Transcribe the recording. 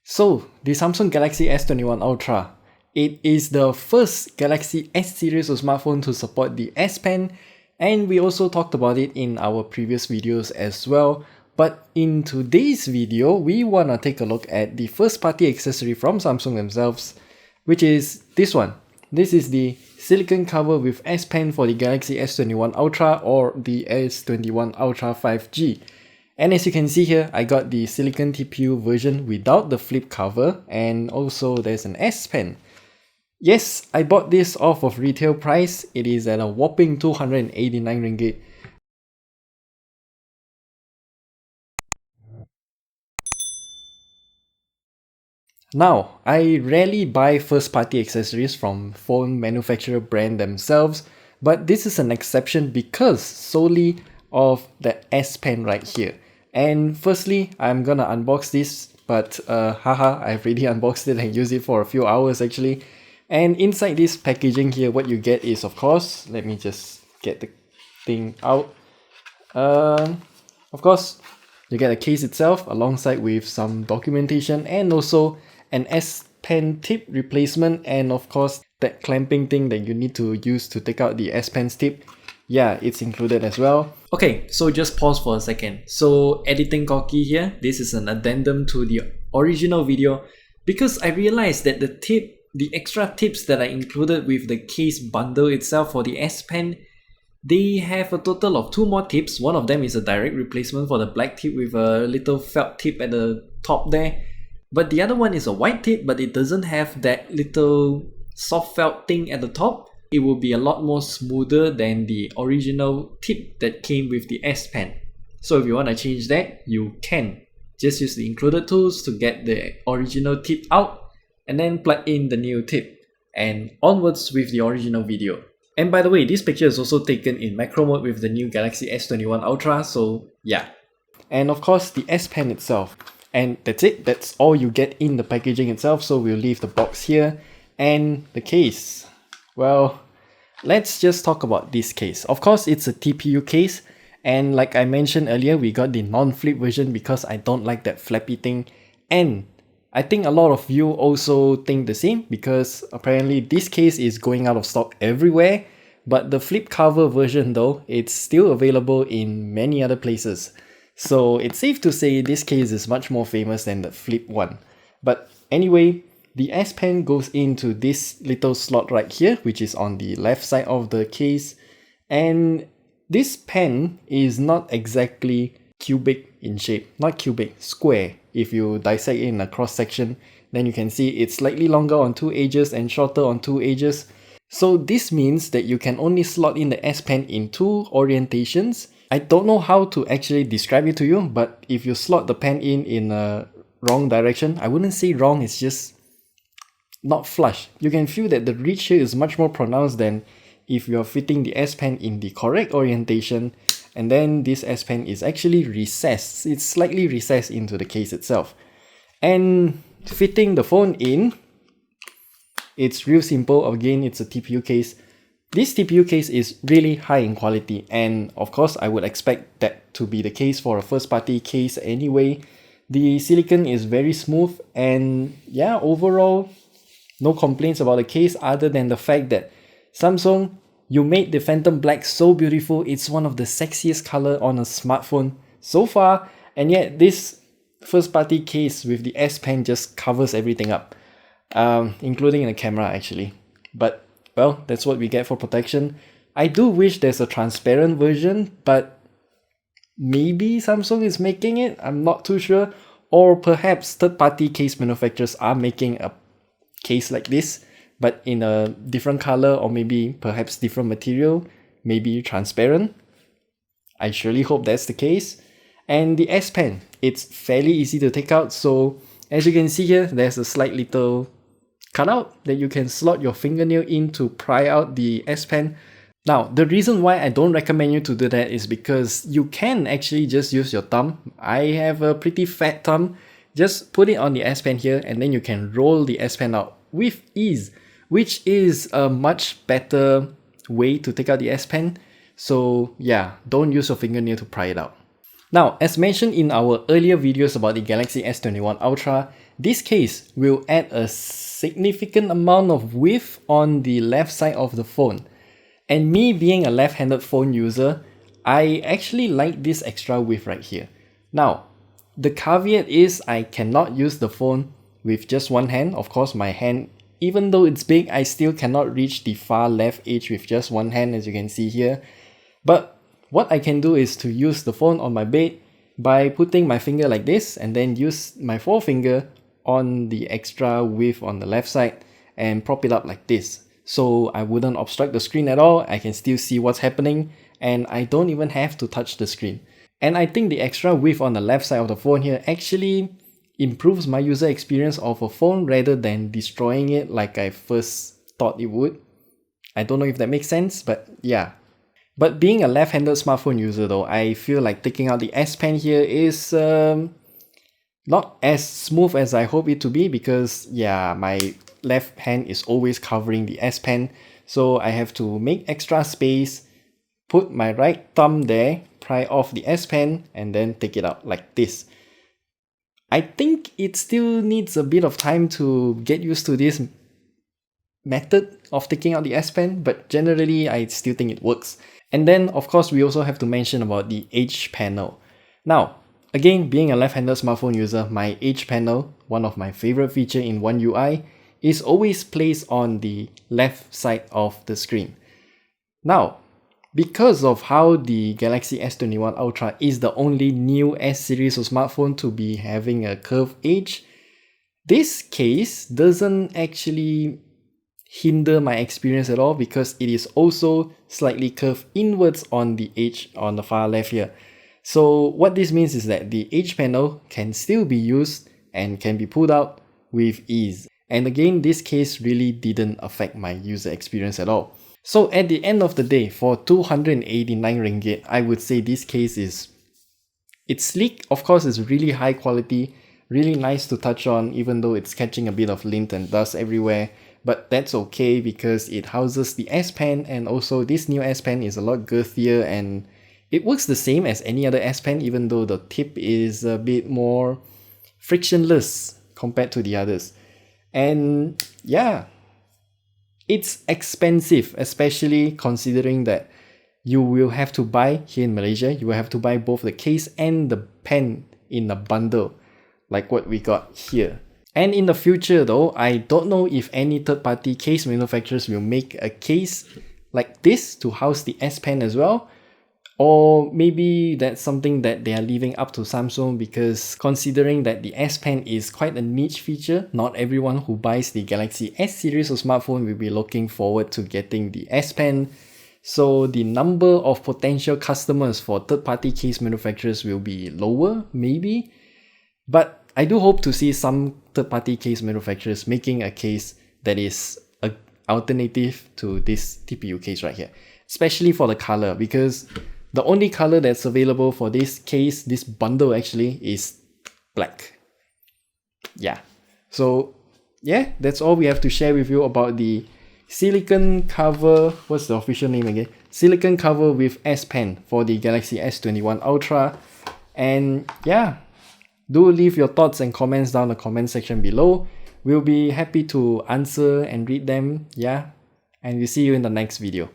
So, the Samsung Galaxy S21 Ultra. It is the first Galaxy S series of smartphone to support the S Pen, and we also talked about it in our previous videos as well. But in today's video, we wanna take a look at the first party accessory from Samsung themselves, which is this one. This is the silicone cover with S Pen for the Galaxy S21 Ultra or the S21 Ultra 5G. And as you can see here, I got the silicone TPU version without the flip cover, and also there's an S Pen. Yes, I bought this off of retail price. It is at a whopping 289 ringgit. Now, I rarely buy first party accessories from phone manufacturer brand themselves, but this is an exception because solely of the S Pen right here. And firstly, I'm gonna unbox this, but haha, I've already unboxed it and used it for a few hours actually. And inside this packaging here, what you get is, of course, let me just get the thing out. Of course, you get a case itself alongside with some documentation and also an S Pen tip replacement, and of course that clamping thing that you need to use to take out the S Pen's tip. Yeah, it's included as well. Okay, so just pause for a second. So editing Corky here, this is an addendum to the original video because I realized that the extra tips that are included with the case bundle itself for the S Pen, they have a total of 2 more tips. One of them is a direct replacement for the black tip with a little felt tip at the top there. But the other one is a white tip, but it doesn't have that little soft felt thing at the top. It will be a lot more smoother than the original tip that came with the S Pen. So if you want to change that, you can. Just use the included tools to get the original tip out and then plug in the new tip and onwards with the original video. And by the way, this picture is also taken in macro mode with the new Galaxy S21 Ultra, so yeah. And of course the S Pen itself. And that's it, that's all you get in the packaging itself, so we'll leave the box here. And the case. Well, let's just talk about this case. Of course, it's a TPU case, and like I mentioned earlier, we got the non-flip version because I don't like that flappy thing. And I think a lot of you also think the same because apparently this case is going out of stock everywhere. But the flip cover version though, it's still available in many other places. So it's safe to say this case is much more famous than the flip one. But anyway, the S Pen goes into this little slot right here, which is on the left side of the case. And this pen is not exactly cubic in shape. Not cubic, square. If you dissect it in a cross section, then you can see it's slightly longer on 2 edges and shorter on 2 edges. So this means that you can only slot in the S Pen in 2 orientations. I don't know how to actually describe it to you, but if you slot the pen in a wrong direction, I wouldn't say wrong, it's just not flush. You can feel that the reach here is much more pronounced than if you're fitting the S Pen in the correct orientation, and then this S Pen is actually recessed. It's slightly recessed into the case itself. And fitting the phone in, it's real simple. Again, it's a TPU case. This TPU case is really high in quality, and of course I would expect that to be the case for a first party case anyway. The silicone is very smooth, and yeah, overall no complaints about the case other than the fact that Samsung, you made the Phantom Black so beautiful. It's one of the sexiest color on a smartphone so far, and yet this first party case with the S Pen just covers everything up, including the camera actually. But well, that's what we get for protection. I do wish there's a transparent version, but maybe Samsung is making it, I'm not too sure. Or perhaps third-party case manufacturers are making a case like this, but in a different color or maybe perhaps different material, maybe transparent. I surely hope that's the case. And the S Pen, it's fairly easy to take out. So as you can see here, there's a slight little cutout that you can slot your fingernail in to pry out the S Pen. Now, the reason why I don't recommend you to do that is because you can actually just use your thumb. I have a pretty fat thumb. Just put it on the S Pen here and then you can roll the S Pen out with ease, which is a much better way to take out the S Pen. So yeah, don't use your fingernail to pry it out. Now, as mentioned in our earlier videos about the Galaxy S21 Ultra, this case will add a significant amount of width on the left side of the phone. And me being a left-handed phone user, I actually like this extra width right here. Now, the caveat is I cannot use the phone with just one hand. Of course, my hand, even though it's big, I still cannot reach the far left edge with just one hand, as you can see here. But what I can do is to use the phone on my bed by putting my finger like this and then use my forefinger on the extra width on the left side and prop it up like this. So I wouldn't obstruct the screen at all, I can still see what's happening, and I don't even have to touch the screen. And I think the extra width on the left side of the phone here actually improves my user experience of a phone rather than destroying it like I first thought it would. I don't know if that makes sense, but yeah. But being a left-handed smartphone user though, I feel like taking out the S Pen here is not as smooth as I hope it to be, because yeah, my left hand is always covering the S Pen, so I have to make extra space, put my right thumb there, pry off the S Pen, and then take it out like this. I think it still needs a bit of time to get used to this method of taking out the S Pen, but generally I still think it works. And then of course we also have to mention about the Edge panel. Now, again, being a left-handed smartphone user, my Edge panel, one of my favorite features in One UI, is always placed on the left side of the screen. Now, because of how the Galaxy S21 Ultra is the only new S series of smartphone to be having a curved edge, this case doesn't actually hinder my experience at all, because it is also slightly curved inwards on the edge on the far left here. So what this means is that the Edge panel can still be used and can be pulled out with ease. And again, this case really didn't affect my user experience at all. So at the end of the day, for 289 ringgit, I would say this case it's sleek. Of course, it's really high quality, really nice to touch on, even though it's catching a bit of lint and dust everywhere. But that's okay because it houses the S Pen, and also this new S Pen is a lot girthier and it works the same as any other S Pen, even though the tip is a bit more frictionless compared to the others. And yeah, it's expensive, especially considering that you will have to buy, here in Malaysia, you will have to buy both the case and the pen in a bundle, like what we got here. And in the future though, I don't know if any third-party case manufacturers will make a case like this to house the S Pen as well. Or maybe that's something that they are leaving up to Samsung, because considering that the S Pen is quite a niche feature, not everyone who buys the Galaxy S series of smartphone will be looking forward to getting the S Pen. So the number of potential customers for third-party case manufacturers will be lower, maybe. But I do hope to see some third-party case manufacturers making a case that is an alternative to this TPU case right here, especially for the color, because the only color that's available for this case, this bundle actually, is black. Yeah. So yeah, that's all we have to share with you about the silicone cover. What's the official name again? Silicone cover with S Pen for the Galaxy S21 Ultra. And yeah, do leave your thoughts and comments down in the comment section below. We'll be happy to answer and read them. Yeah. And we'll see you in the next video.